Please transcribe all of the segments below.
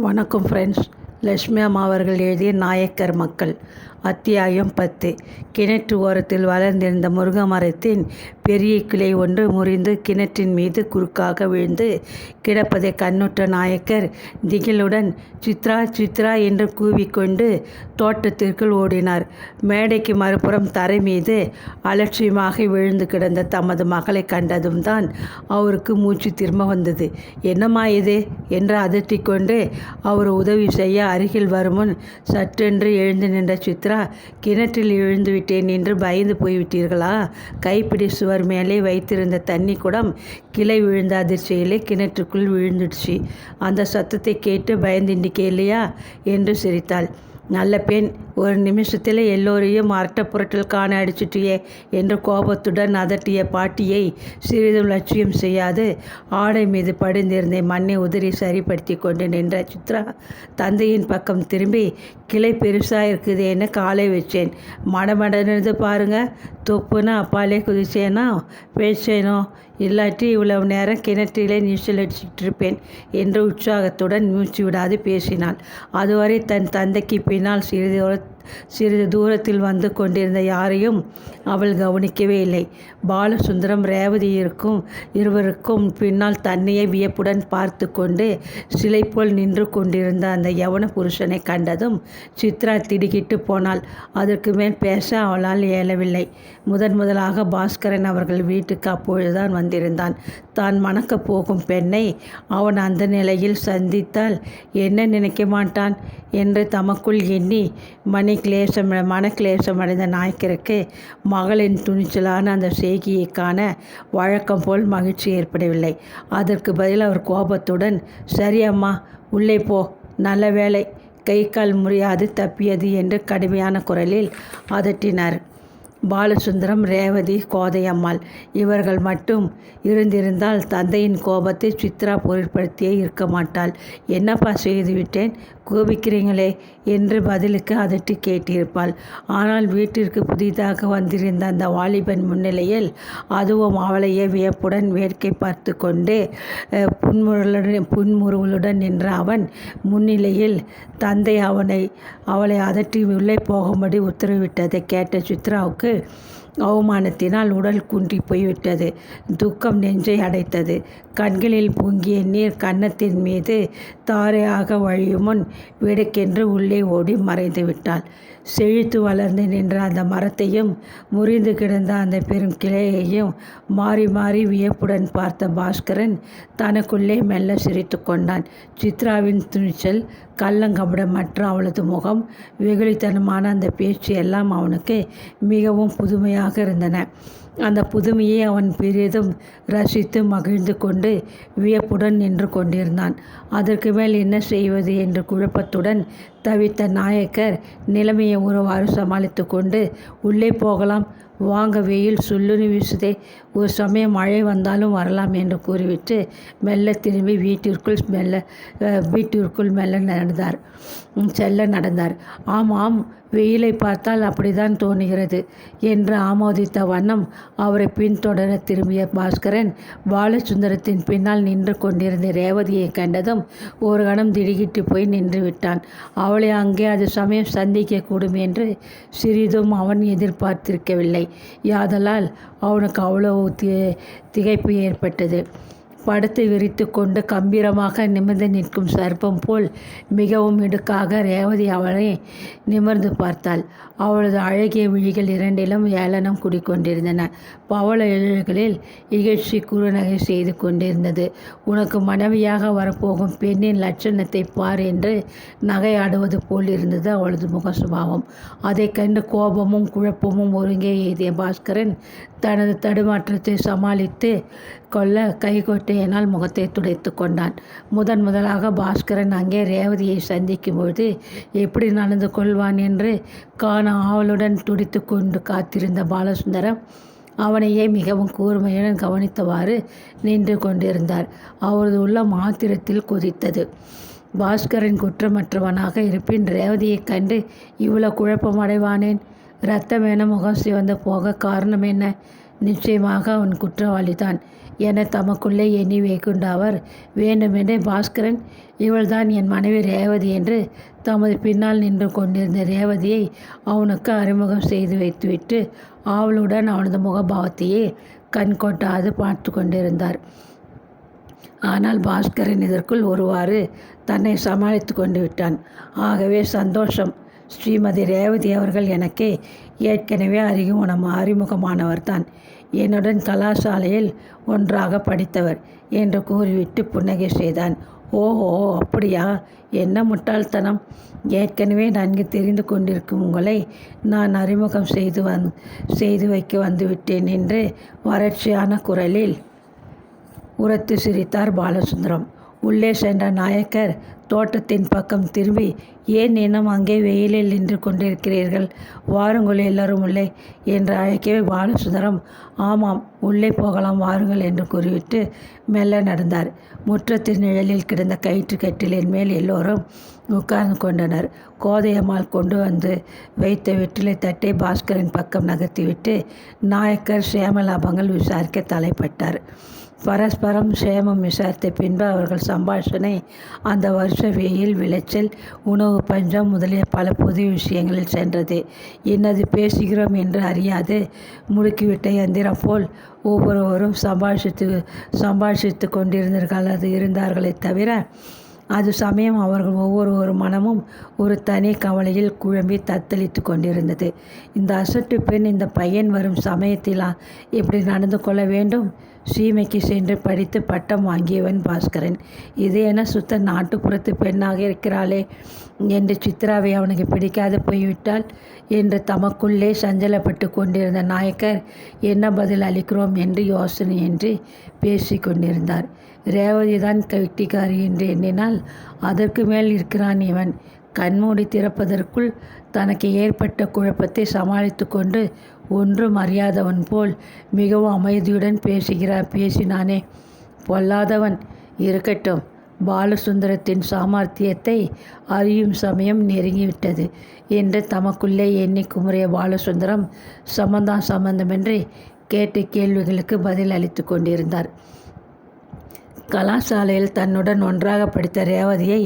வணக்கம் ஃப்ரெண்ட்ஸ். லட்சுமி அம்மா அவர்கள் எழுதிய நாயக்கர் மக்கள் அத்தியாயம் 10. கிணற்று ஓரத்தில் வளர்ந்திருந்த முருங்கை மரத்தின் பெரிய கிளை ஒன்று முறிந்து கிணற்றின் மீது குறுக்காக விழுந்து கிடப்பதை கண்ணுற்ற நாயக்கர் திகிலுடன் சித்ரா சித்ரா என்று கூவிக்கொண்டு தோட்டத்திற்குள் ஓடினார். மேடைக்கு மறுபுறம் தரை மீது அலட்சியமாக விழுந்து கிடந்த தமது மகளை கண்டதும் தான் அவருக்கு மூச்சு திரும்ப வந்தது. என்னம்மா இது என்று அதட்டிக்கொண்டு அவர் உதவி செய்ய அருகில் வருமுன் சற்றென்று எழுந்து நின்ற சித்ரா, கிணற்றில் விழுந்து விட்டேன் என்று பயந்து போய்விட்டீர்களா? கைப்பிடி சுவர் மேலே வைத்திருந்த தண்ணி குடம் கிளை விழுந்த அதிர்ச்சியிலே கிணற்றுக்குள் விழுந்துடுச்சு. அந்த சத்தத்தை கேட்டு பயந்துண்டிக்கே இல்லையா என்று சிரித்தாள். நல்ல பெண், ஒரு நிமிஷத்தில் எல்லோரையும் அரட்ட புரட்டல் காண அடிச்சிட்டியே என்று கோபத்துடன் அதட்டிய பாட்டியை சிறிதும் லட்சியம் செய்யாது ஆடை மீது படிந்திருந்த மண்ணை உதிரி சரிப்படுத்தி கொண்டு நின்ற சித்ரா தந்தையின் பக்கம் திரும்பி, கிளை பெருசாக இருக்குதேன்னு காலை வச்சேன், மடமடன்னு பாருங்க, தொப்புன்னு அப்பாலே குதிச்சேனோ பேச்சேனோ, இல்லாட்டி இவ்வளவு நேரம் கிணற்றிலே நீச்சல் அடிச்சுட்டு இருப்பேன் என்று உற்சாகத்துடன் மூச்சு விடாது பேசினாள். அதுவரை தன் தந்தைக்கு பின்னால் சிறிது தூரத்தில் வந்து கொண்டிருந்த யாரையும் அவள் கவனிக்கவே இல்லை. பாலசுந்தரம் ரேவதி இருவருக்கும் பின்னால் தன்னையே வியப்புடன் பார்த்து கொண்டு சிலை போல் நின்று கொண்டிருந்த அந்த யவன புருஷனை கண்டதும் சித்ரா திடுக்கிட்டு போனாள். அதற்கு மேல் பேச அவளால் இயலவில்லை. முதலாக பாஸ்கரன் அவர்கள் வீட்டுக்கு அப்பொழுதுதான் வந்திருந்தான். தான் மணக்கப் போகும் பெண்ணை அவன் அந்த நிலையில் சந்தித்தால் என்ன நினைக்க மாட்டான் என்று தமக்குள் எண்ணி மனக்லேசம் அடைந்த நாயக்கருக்கு மகளின் துணிச்சலான அந்த செய்கையை காண வழக்கம் போல் மகிழ்ச்சி ஏற்படவில்லை. அதற்கு பதில் அவர் கோபத்துடன், சரி அம்மா, உள்ளே போ, நல்ல வேலை, கை கால் முறியாது தப்பியது என்று கடுமையான குரலில் அதட்டினார். பாலசுந்தரம், ரேவதி, கோதையம்மாள் இவர்கள் மட்டும் இருந்திருந்தால் தந்தையின் கோபத்தை சித்ரா பொருட்படுத்தியே இருக்க மாட்டாள். என்னப்பா செய்துவிட்டேன், கோபிக்கிறீங்களே என்று பதிலுக்கு அதட்டி கேட்டிருப்பாள். ஆனால் வீட்டிற்கு புதிதாக வந்திருந்த அந்த வாலிபன் முன்னிலையில், அதுவும் அவளையே வியப்புடன் வேட்கை பார்த்து கொண்டே புன்முறுவலுடன் நின்ற அவன் முன்னிலையில் தந்தை அவளை அதட்டி உள்ளே போகும்படி உத்தரவிட்டதை கேட்ட சித்ராவுக்கு அவமானத்தினால் உடல் குன்றி போய்விட்டது. துக்கம் நெஞ்சை அடைத்தது. கண்களில் பொங்கிய நீர் கன்னத்தின் மீது தாரையாக வழியுமுன் விடுக்கென்று உள்ளே ஓடி மறைந்து விட்டாள். செழித்து வளர்ந்து நின்ற அந்த மரத்தையும் முறிந்து கிடந்த அந்த பெரும் கிளையையும் மாறி மாறி வியப்புடன் பார்த்த பாஸ்கரன் தனக்குள்ளே மெல்ல சிரித்து கொண்டான். சித்ராவின் துணிச்சல், கள்ளங்கபடமற்ற அவளது முகம், வெகுளித்தனமான அந்த பேச்சு எல்லாம் அவனுக்கு மிகவும் புதுமையாக இருந்தன. அந்த புதுமையை அவன் பெரிதும் ரசித்து மகிழ்ந்து கொண்டு வியப்புடன் நின்று கொண்டிருந்தான். அதற்கு மேல் என்ன செய்வது என்று குழப்பத்துடன் தவித்த நாயக்கர் நிலைமையை ஒருவாறு சமாளித்து கொண்டு, உள்ளே போகலாம் வாங்க, வெயில் சுள்ளுன்னு வீசுதே, ஒரு சமயம் மழை வந்தாலும் வரலாம் என்று கூறிவிட்டு மெல்ல திரும்பி வீட்டிற்குள் செல்ல நடந்தார். ஆமாம், வெயிலை பார்த்தால் அப்படித்தான் தோணுகிறது என்று ஆமோதித்த வண்ணம் அவரை பின்தொடர திரும்பிய பாஸ்கரன் பாலசுந்தரத்தின் பின்னால் நின்று கொண்டிருந்த ரேவதியை கண்டதும் ஒரு கணம் திடுக்கிட்டு போய் நின்று விட்டான். அவளை அங்கே அது சமயம் சந்திக்கக்கூடும் என்று சிறிதும் அவன் எதிர்பார்த்திருக்கவில்லை. யாதலால் அவனுக்கு அவ்வளவு திகைப்பு ஏற்பட்டது. படுத்து விரித்து கொண்டு கம்பீரமாக நிமிர்ந்து நிற்கும் சர்ப்பம் போல் மிகவும் இடுக்காக ரேவதி அவளை நிமிர்ந்து பார்த்தாள். அவளது அழகிய விழிகள் இரண்டிலும் ஏளனம் குடிக்கொண்டிருந்தன. பவள இதழ்களில் இகழ்ச்சி குறுநகை செய்து கொண்டிருந்தது. உனக்கு மனைவியாக வரப்போகும் பெண்ணின் லட்சணத்தை பார் என்று நகையாடுவது போல் இருந்தது அவளது முக சுபாவம். அதை கண்டு கோபமும் குழப்பமும் ஒருங்கே எய்திய பாஸ்கரன் தனது தடுமாற்றத்தை சமாளித்து கொள்ள கைகொட்டையினால் முகத்தை துடைத்து கொண்டான். முதலாக பாஸ்கரன் அங்கே ரேவதியை சந்திக்கும் பொழுது எப்படி நடந்து கொள்வான் என்று காண ஆவலுடன் துடித்து கொண்டு காத்திருந்த பாலசுந்தரம் அவனையே மிகவும் கூர்மையுடன் கவனித்தவாறு நின்று கொண்டிருந்தார். அவரது உள்ளம் ஆத்திரத்தில் கொதித்தது. பாஸ்கரன் குற்றமற்றவனாக இருப்பின் ரேவதியை கண்டு இவ்வளவு குழப்பமடைவானேன்? இரத்தம் என முகம் சிவந்து போக காரணம் என்ன நிச்சயமாக அவன் குற்றவாளிதான் என தமக்குள்ளே எண்ணி வைக்குண்ட அவர் வேண்டுமென்றே பாஸ்கரன், இவள்தான் என் மனைவி ரேவதி என்று தமது பின்னால் நின்று கொண்டிருந்த ரேவதியை அவனுக்கு அறிமுகம் செய்து வைத்துவிட்டு ஆவலுடன் அவனது முகபாவத்தையே கண்கொட்டாது பார்த்து கொண்டிருந்தார். ஆனால் பாஸ்கரன் இதற்குள் ஒருவாறு தன்னை சமாளித்து கொண்டு விட்டான். ஆகவே சந்தோஷம். ஸ்ரீமதி ரேவதி அவர்கள் எனக்கு ஏற்கனவே அறிமுகமானவர்தான். என்னுடன் கலாசாலையில் ஒன்றாக படித்தவர் என்று கூறிவிட்டு புன்னகை செய்தான். ஓஹோ, அப்படியா? என்ன முட்டாள்தனம்! ஏற்கனவே நன்கு தெரிந்து கொண்டிருக்கும் உங்களை நான் அறிமுகம் செய்து வைக்க வந்துவிட்டேன் என்று வறட்சியான குரலில் உரத்து சிரித்தார் பாலசுந்தரம். உள்ளே சென்ற நாயக்கர் தோட்டத்தின் பக்கம் திரும்பி, ஏன் இன்னும் அங்கே வெயிலில் நின்று கொண்டிருக்கிறீர்கள்? வாருங்கள் எல்லோரும் உள்ளே என்று அழைக்கவே பாலசுந்தரம், ஆமாம், உள்ளே போகலாம், வாருங்கள் என்று கூறிவிட்டு மெல்ல நடந்தார். முற்றத்தின் நிழலில் கிடந்த கயிற்று கட்டிலின் மேல் எல்லோரும் உட்கார்ந்து கொண்டனர். கோதையம்மாள் கொண்டு வந்து வைத்த வெற்றிலை தட்டை பாஸ்கரின் பக்கம் நகர்த்திவிட்டு நாயக்கர் சேமலாபங்கள் விசாரிக்க தலைப்பட்டார். பரஸ்பரம் சேமம் விசாரித்த பின்பு அவர்கள் சம்பாஷணை அந்த வருஷ வெயில், விளைச்சல், உணவு பஞ்சம் முதலிய பல பொது விஷயங்களில் சென்றது. என்னது பேசுகிறோம் என்று அறியாது முடுக்கிவிட்ட எந்திரம் போல் ஒவ்வொருவரும் சம்பாஷித்து இருந்தார்களே தவிர அது சமயம் அவர்கள் ஒவ்வொரு மனமும் ஒரு தனி கவலையில் குழம்பி தத்தளித்து கொண்டிருந்தது. இந்த அசட்டு பெண் இந்த பையன் வரும் சமயத்தில் எப்படி நடந்து கொள்ள வேண்டும்? சீமைக்கு சென்று படித்து பட்டம் வாங்கியவன் பாஸ்கரன். இது என சுத்த நாட்டுப்புறத்து பெண்ணாக இருக்கிறாளே என்று சித்ராவை அவனுக்கு பிடிக்காது போய்விட்டாள் என்று தமக்குள்ளே சஞ்சலப்பட்டு கொண்டிருந்த நாயக்கர் என்ன பதில் அளிக்கிறோம் என்று யோசனையின்றி பேசி கொண்டிருந்தார். ரேவதிதான் கெட்டிக்காரி என்று எண்ணினால் அதற்கு மேல் இருக்கிறான் இவன். கண்மூடி திறப்பதற்குள் தனக்கு ஏற்பட்ட குழப்பத்தை சமாளித்து கொண்டு ஒன்றும் அறியாதவன் போல் மிகவும் அமைதியுடன் பேசினானே. பொல்லாதவன். இருக்கட்டும். பாலசுந்தரத்தின் சாமர்த்தியத்தை அறியும் சமயம் நெருங்கிவிட்டது என்று தமக்குள்ளே எண்ணி குமுறிய பாலசுந்தரம் சம்பந்தமின்றி கேட்ட கேள்விகளுக்கு பதில் அளித்து கொண்டிருந்தார். கலாசாலையில் தன்னுடன் ஒன்றாக படித்த ரேவதியை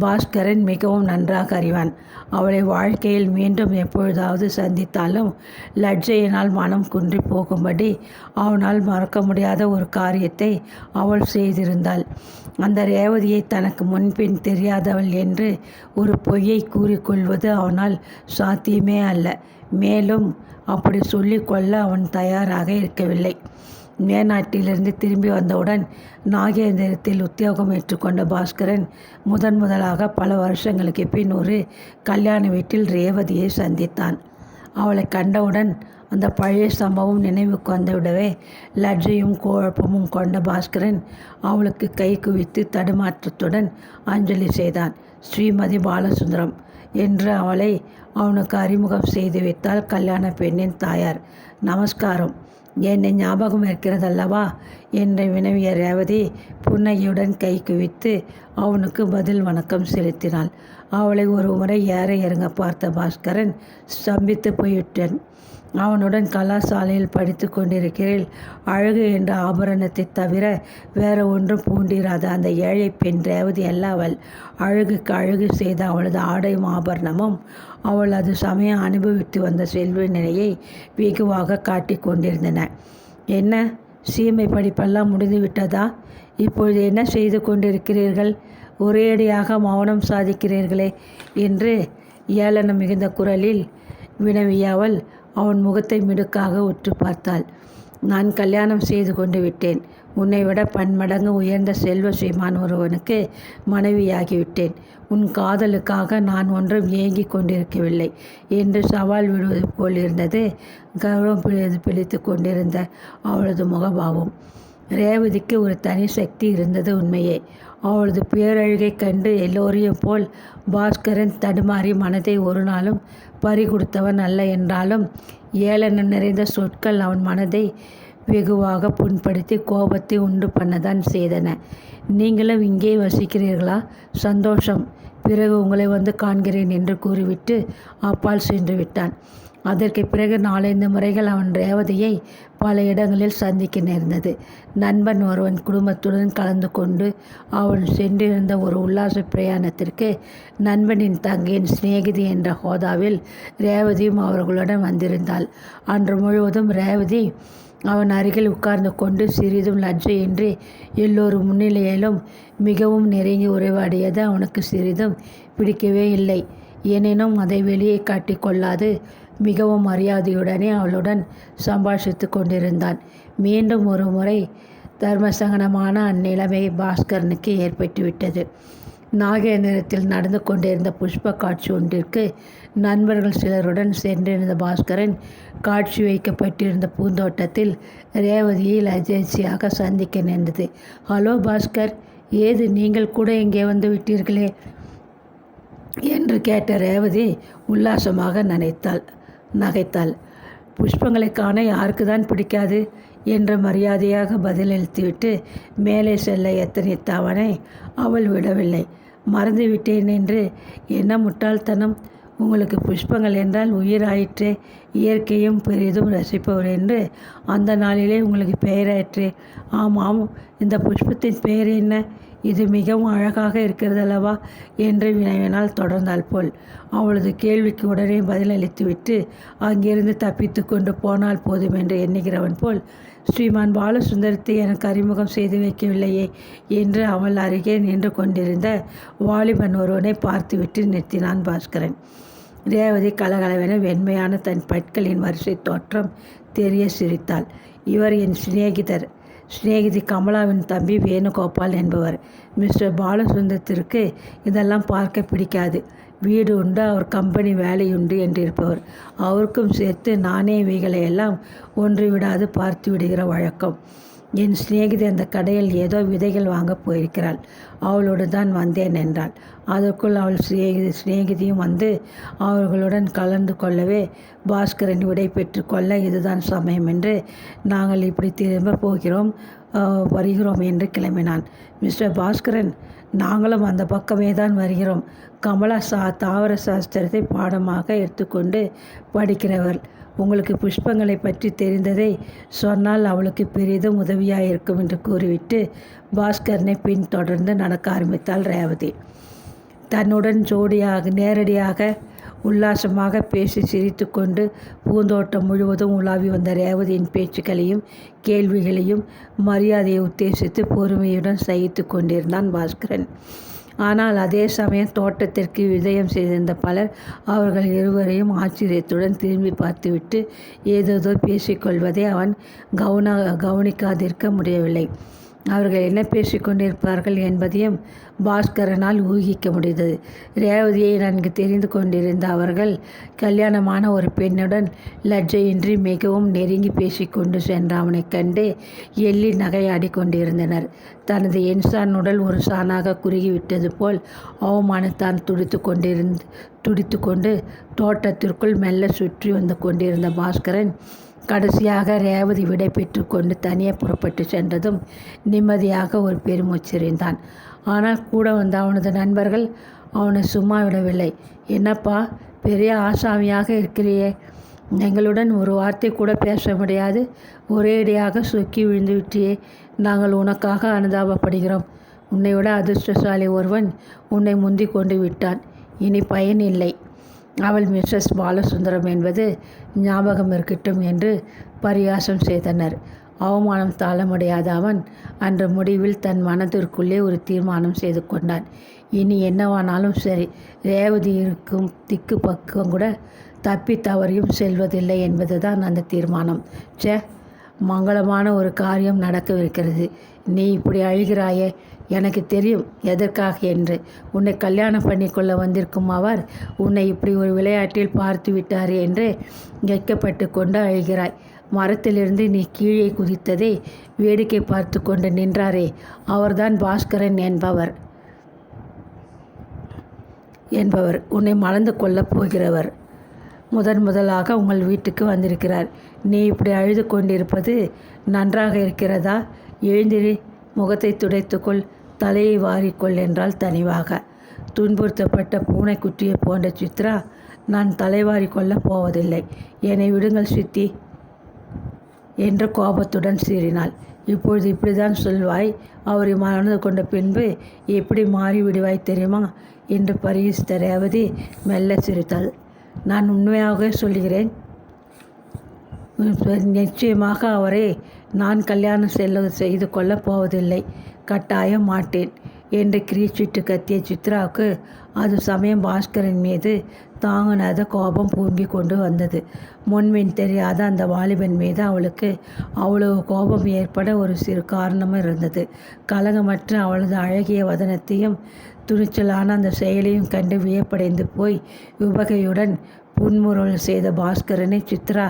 பாஸ்கரன் மிகவும் நன்றாக அறிவான். அவளை வாழ்க்கையில் மீண்டும் எப்பொழுதாவது சந்தித்தாலும் லட்சையினால் மனம் குன்றி போகும்படி அவனால் மறக்க முடியாத ஒரு காரியத்தை அவள் செய்திருந்தாள். அந்த ரேவதியை தனக்கு முன்பின் தெரியாதவள் என்று ஒரு பொய்யை கூறிக்கொள்வது அவனால் சாத்தியமே அல்ல. மேலும் அப்படி சொல்லிக்கொள்ள அவன் தயாராக இருக்கவில்லை. மேநாட்டிலிருந்து திரும்பி வந்தவுடன் நாகேந்திரத்தில் உத்தியோகம் ஏற்றுக்கொண்ட பாஸ்கரன் முதலாக பல வருஷங்களுக்கு பின் ஒரு கல்யாண வீட்டில் ரேவதியை சந்தித்தான். அவளை கண்டவுடன் அந்த பழைய சம்பவம் நினைவுக்கு வந்துவிடவே லஜ்ஜையும் குழப்பமும் கொண்ட பாஸ்கரன் அவளுக்கு கை குவித்து தடுமாற்றத்துடன் அஞ்சலி செய்தான். ஸ்ரீமதி பாலசுந்தரம் என்று அவளை அவனுக்கு அறிமுகம் செய்து வைத்தாள் கல்யாண பெண்ணின் தாயார். நமஸ்காரம். என்னை ஞாபகம் இருக்கிறதல்லவா என்று வினவிய ரேவதி புன்னகையுடன் கை குவித்து அவனுக்கு பதில் வணக்கம் செலுத்தினாள். அவளை ஒரு முறை ஏற இறங்க பார்த்த பாஸ்கரன் ஸ்தம்பித்து போய்விட்டான். அவனுடன் கலாசாலையில் படித்து கொண்டிருக்கிறேன். அழகு என்ற ஆபரணத்தை தவிர வேற ஒன்றும் பூண்டிராத அந்த ஏழை பெண் ரேவதி அல்ல அவள். அழகுக்கு அழகு செய்த அவளது ஆடையும் ஆபரணமும் அவள் அது சமயம் அனுபவித்து வந்த செல்வ நிலையை வெகுவாக காட்டி கொண்டிருந்தன. என்ன, சீமை படிப்பெல்லாம் முடிந்து விட்டதா? இப்பொழுது என்ன செய்து கொண்டிருக்கிறீர்கள்? ஒரேடியாக மௌனம் சாதிக்கிறீர்களே என்று ஏளனம் மிகுந்த குரலில் வினவிய அவள் அவன் முகத்தை மிடுக்காக உற்று பார்த்தாள். நான் கல்யாணம் செய்து கொண்டு விட்டேன். உன்னை விட பன்மடங்கு உயர்ந்த செல்வ ஸ்ரீமான் ஒருவனுக்கு மனைவியாகிவிட்டேன். உன் காதலுக்காக நான் ஒன்றும் ஏங்கி கொண்டிருக்கவில்லை என்று சவால் விடுவது போல் இருந்தது கௌரவம் பிடித்து கொண்டிருந்த அவளது முகபாவம். ரேவதிக்கு ஒரு தனி சக்தி இருந்தது உண்மையே. அவளது பேரழகை கண்டு எல்லோரையும் போல் பாஸ்கரன் தடுமாறி மனதை ஒரு நாளும் பறிகொடுத்தவன் அல்ல. என்றாலும் ஏளன நிறைந்த சொற்கள் அவன் மனதை வெகுவாக புண்படுத்தி கோபத்தை உண்டு பண்ணதான் செய்தன. நீங்களும் இங்கே வசிக்கிறீர்களா? சந்தோஷம். பிறகு உங்களை வந்து காண்கிறேன் என்று கூறிவிட்டு அப்பால் சென்று விட்டான். அதற்கு பிறகு 4-5 முறைகள் அவன் ரேவதியை பல இடங்களில் சந்திக்க நேர்ந்தது. நண்பன் ஒருவன் குடும்பத்துடன் கலந்து கொண்டு அவன் சென்றிருந்த ஒரு உல்லாச பிரயாணத்திற்கு நண்பனின் தங்கையின் சிநேகிதி என்ற ஹோதாவில் ரேவதியும் அவர்களுடன் வந்திருந்தாள். அன்று முழுவதும் ரேவதி அவன் அருகில் உட்கார்ந்து கொண்டு சிறிதும் லஜ்ஜையின்றி எல்லோரும் முன்னிலையிலும் மிகவும் நெருங்கி உறவாடியது அவனுக்கு சிறிதும் பிடிக்கவே இல்லை. எனினும் அதை வெளியே காட்டிக்கொள்ளாது மிகவும் மரியாதையுடனே அவளுடன் சம்பாஷித்து கொண்டிருந்தான். மீண்டும் ஒரு முறை தர்மசங்கனமான அந்நிலைமை பாஸ்கரனுக்கு ஏற்பட்டுவிட்டது. நாகேந்திரத்தில் நடந்து கொண்டிருந்த புஷ்ப காட்சி ஒன்றிற்கு நண்பர்கள் சிலருடன் சென்றிருந்த பாஸ்கரன் காட்சி வைக்கப்பட்டிருந்த பூந்தோட்டத்தில் ரேவதியை அதிர்ச்சியாக சந்திக்க நேர்ந்தது. ஹலோ பாஸ்கர், ஏது நீங்கள் கூட இங்கே வந்து விட்டீர்களே என்று கேட்ட ரேவதி உல்லாசமாக நகைத்தாள். புஷ்பங்களை காண யாருக்கு தான் பிடிக்காது என்ற மரியாதையாக பதிலளித்துவிட்டு மேலே செல்ல எத்தனித்த அவனை அவள் விடவில்லை. மறந்துவிட்டேன் என்று என்ன முட்டாள்தனம்! உங்களுக்கு புஷ்பங்கள் என்றால் உயிராயிற்றே. இயற்கையும் பெரிதும் ரசிப்பவர் என்று அந்த நாளிலே உங்களுக்கு பெயராயிற்றே. ஆமாம், இந்த புஷ்பத்தின் பெயர் என்ன? இது மிகவும் அழகாக இருக்கிறதல்லவா என்று வினவினால் தொடர்ந்தாள் போல். அவளது கேள்விக்கு உடனே பதிலளித்துவிட்டு அங்கிருந்து தப்பித்து கொண்டு போனால் போதும் என்று எண்ணுகிறவன் போல், ஸ்ரீமான் பாலசுந்தரத்தை எனக்கு அறிமுகம் செய்து வைக்கவில்லையே என்று அவள் அருகே நின்று கொண்டிருந்த வாலிபன் ஒருவனை பார்த்துவிட்டு நிறுத்தினான் பாஸ்கரன். ரேவதி கலகலவென வெண்மையான தன் பற்களின் வரிசை தோற்றம் தெரிய சிரித்தாள். இவர் என் சிநேகிதி கமலாவின் தம்பி வேணுகோபால் என்பவர். மிஸ்டர் பாலசுந்தரத்திற்கு இதெல்லாம் பார்க்க பிடிக்காது. வீடு உண்டு, அவர் கம்பெனி வேலையுண்டு என்றிருப்பவர். அவருக்கும் சேர்த்து நானே இவைகளையெல்லாம் ஒன்று விடாது பார்த்து விடுகிற வழக்கம். என் சிநேகிதி அந்த கடையில் ஏதோ விதைகள் வாங்கப் போயிருக்கிறாள். அவளோடு தான் வந்தேன் என்றாள். அதற்குள் அவள் சிநேகிதியும் வந்து அவர்களுடன் கலந்து கொள்ளவே பாஸ்கரன் விடை பெற்று கொள்ள இதுதான் சமயம் என்று நாங்கள் இப்படி திரும்ப வருகிறோம் என்று கிளம்பினான். மிஸ்டர் பாஸ்கரன், நாங்களும் அந்த பக்கமே தான் வருகிறோம். கமலா தாவர சாஸ்திரத்தை பாடமாக எடுத்துக்கொண்டு படிக்கிறவர். உங்களுக்கு புஷ்பங்களை பற்றி தெரிந்ததை சொன்னால் அவளுக்கு பெரிதும் உதவியாயிருக்கும் என்று கூறிவிட்டு பாஸ்கரனை பின்தொடர்ந்து நடக்க ஆரம்பித்தாள் ரேவதி. தன்னுடன் நேரடியாக உல்லாசமாக பேசி சிரித்து கொண்டு பூந்தோட்டம் முழுவதும் உலாவி வந்த ரேவதியின் பேச்சுக்களையும் கேள்விகளையும் மரியாதையை உத்தேசித்து பொறுமையுடன் சகித்து கொண்டிருந்தான் பாஸ்கரன். ஆனால் அதே சமயம் தோட்டத்திற்கு விஜயம் செய்திருந்த பலர் அவர்கள் இருவரையும் ஆச்சரியத்துடன் திரும்பி பார்த்துவிட்டு ஏதேதோ பேசிக்கொள்வதை அவன் கவனிக்காதிருக்க முடியவில்லை. அவர்கள் என்ன பேசிக்கொண்டிருப்பார்கள் என்பதையும் பாஸ்கரனால் ஊகிக்க முடிந்தது. ரேவதியை நன்கு தெரிந்து கொண்டிருந்த அவர்கள் கல்யாணமான ஒரு பெண்ணுடன் லஜ்ஜையின்றி மிகவும் நெருங்கி பேசிக்கொண்டு சென்ற அவனைக் கண்டு எள்ளி நகையாடி கொண்டிருந்தனர். தனது எண்சான் உடல் ஒரு சானாக குறுகிவிட்டது போல் அவமானத்தான் துடித்து கொண்டு தோட்டத்திற்குள் மெல்ல சுற்றி வந்து கொண்டிருந்த பாஸ்கரன் கடைசியாக ரேவதி விடை பெற்று கொண்டு தனியே புறப்பட்டு சென்றதும் நிம்மதியாக ஒரு பெருமூச்செறிந்தான். ஆனால் கூட வந்த அவனது நண்பர்கள் அவனை சும்மா விடவில்லை. என்னப்பா, பெரிய ஆசாமியாக இருக்கிறியே, எங்களுடன் ஒரு வார்த்தை கூட பேச முடியாது, ஒரேடியாக சொக்கி விழுந்து விட்டியே. நாங்கள் உனக்காக அனுதாபப்படுகிறோம். உன்னை விட அதிர்ஷ்டசாலி ஒருவன் உன்னை முந்தி கொண்டு விட்டான். இனி பயன் இல்லை. அவள் மிஸ்ஸஸ் பாலசுந்தரம் என்பது ஞாபகம் இருக்கட்டும் என்று பரிகாசம் செய்தனர். அவமானம் தாழ முடியாத அவன் அன்று முடிவில் தன் மனதிற்குள்ளே ஒரு தீர்மானம் செய்து கொண்டான். இனி என்னவானாலும் சரி, ரேவதி இருக்கும் திக்கு பக்கம் கூட தப்பி தவறியும் செல்வதில்லை என்பதுதான் அந்த தீர்மானம். மங்களமான ஒரு காரியம் நடக்கவிருக்கிறது. நீ இப்படி அழுகிறாயே, எனக்கு தெரியும் எதற்காக என்று. உன்னை கல்யாணம் பண்ணிக்கொள்ள வந்திருக்கும் அவர் உன்னை இப்படி ஒரு விளையாட்டில் பார்த்து விட்டாரே என்று வெட்கப்பட்டு கொண்டு அழுகிறாய். மரத்திலிருந்து நீ கீழே குதித்ததை வேடிக்கை பார்த்து கொண்டு நின்றாரே, அவர்தான் பாஸ்கரன் என்பவர் உன்னை மணந்து கொள்ளப் போகிறவர். முதலாக உங்கள் வீட்டுக்கு வந்திருக்கிறார். நீ இப்படி அழுது கொண்டிருப்பது நன்றாக இருக்கிறதா? எழுந்திரி, முகத்தை துடைத்துக்கொள், தலையை வாரிக்கொள் என்றால் தனிவாக. துன்புறுத்தப்பட்ட பூனைக்குட்டியை போன்ற சித்ரா நான் தலைவாரி கொள்ளப் போவதில்லை. என்னை விடுங்கள் சித்தி என்று கோபத்துடன் சீறினாள். இப்பொழுது இப்படித்தான் சொல்வாய்? அவரை மணந்து கொண்ட பின்பு எப்படி மாறிவிடுவாய் தெரியுமா என்று பரிகசித்த ரேவதி மெல்ல சிரித்தாள். நான் உண்மையாகவே சொல்கிறேன். நிச்சயமாக அவரை நான் கல்யாணம் செய்து கொள்ளப் போவதில்லை. கட்டாயம் மாட்டேன் என்று கிரீச்சிட்டு கத்திய சித்ராவுக்கு அது சமயம் பாஸ்கரன் மீது தாங்கினாத கோபம் பொங்கி கொண்டு வந்தது. முன்பின் தெரியாத அந்த வாலிபன் மீது அவளுக்கு அவ்வளவு கோபம் ஏற்பட ஒரு சிறு காரணமும் இருந்தது. கலகமற்ற அவளது அழகிய வதனத்தையும் துணிச்சலான அந்த செயலையும் கண்டு வியப்படைந்து போய் உபகையுடன் புன்முறுவல் செய்த பாஸ்கரனை சித்ரா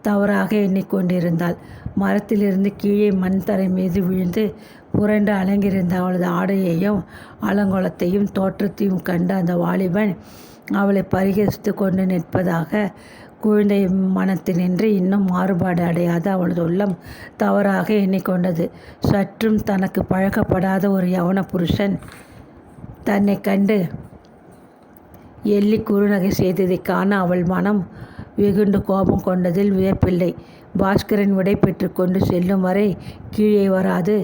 தவறாக எண்ணிக்கொண்டிருந்தாள். மரத்திலிருந்து கீழே மண் தரை மீது விழுந்து புரண்டு அலங்கியிருந்த அவளது ஆடையையும் அலங்கோலத்தையும் தோற்றத்தையும் கண்ட அந்த வாலிபன் அவளை பரிகசித்து கொண்டு நிற்பதாக குழந்தை மனத்தினின்று இன்னும் மாறுபாடு அடையாத அவளது உள்ளம் தவறாக எண்ணிக்கொண்டது. சற்றும் தனக்கு பழக்கப்படாத ஒரு யவன புருஷன் தன்னை கண்டு எள்ளி குறுநகை செய்ததை காண அவள் மனம் வெகுண்டு கோபம் கொண்டதில் வியப்பில்லை. பாஸ்கரன் விடை பெற்று கொண்டு செல்லும் வரை கீழே வராது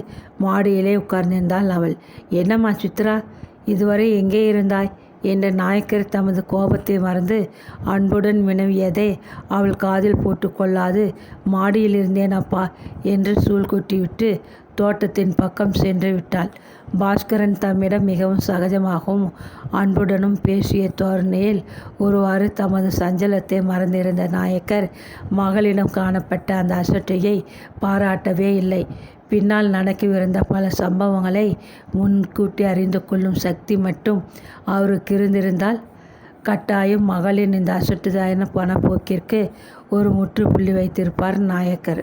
மாடியிலே உட்கார்ந்திருந்தாள் அவள். என்னம்மா சித்ரா, இதுவரை எங்கே இருந்தாய் என்று நாயக்கர் தமது கோபத்தை மறந்து அன்புடன் வினவியதை அவள் காதில் போட்டுக்கொள்ளாது மாடியில் இருந்தேனப்பா என்று சூழ் கொட்டிவிட்டு தோட்டத்தின் பக்கம் சென்று விட்டாள். பாஸ்கரன் தம்மிடம் மிகவும் சகஜமாகவும் அன்புடனும் பேசிய தோரணையில் ஒருவாறு தமது சஞ்சலத்தை மறந்திருந்த நாயக்கர் மகளிடம் காணப்பட்ட அந்த அசட்டையை பாராட்டவே இல்லை. பின்னால் நடக்கவிருந்த பல சம்பவங்களை முன்கூட்டி அறிந்து கொள்ளும் சக்தி மட்டும் அவருக்கு இருந்திருந்தால் கட்டாயம் மகளின் இந்த அசட்டுதான பணப்போக்கிற்கு ஒரு முற்றுப்புள்ளி வைத்திருப்பார் நாயக்கர்.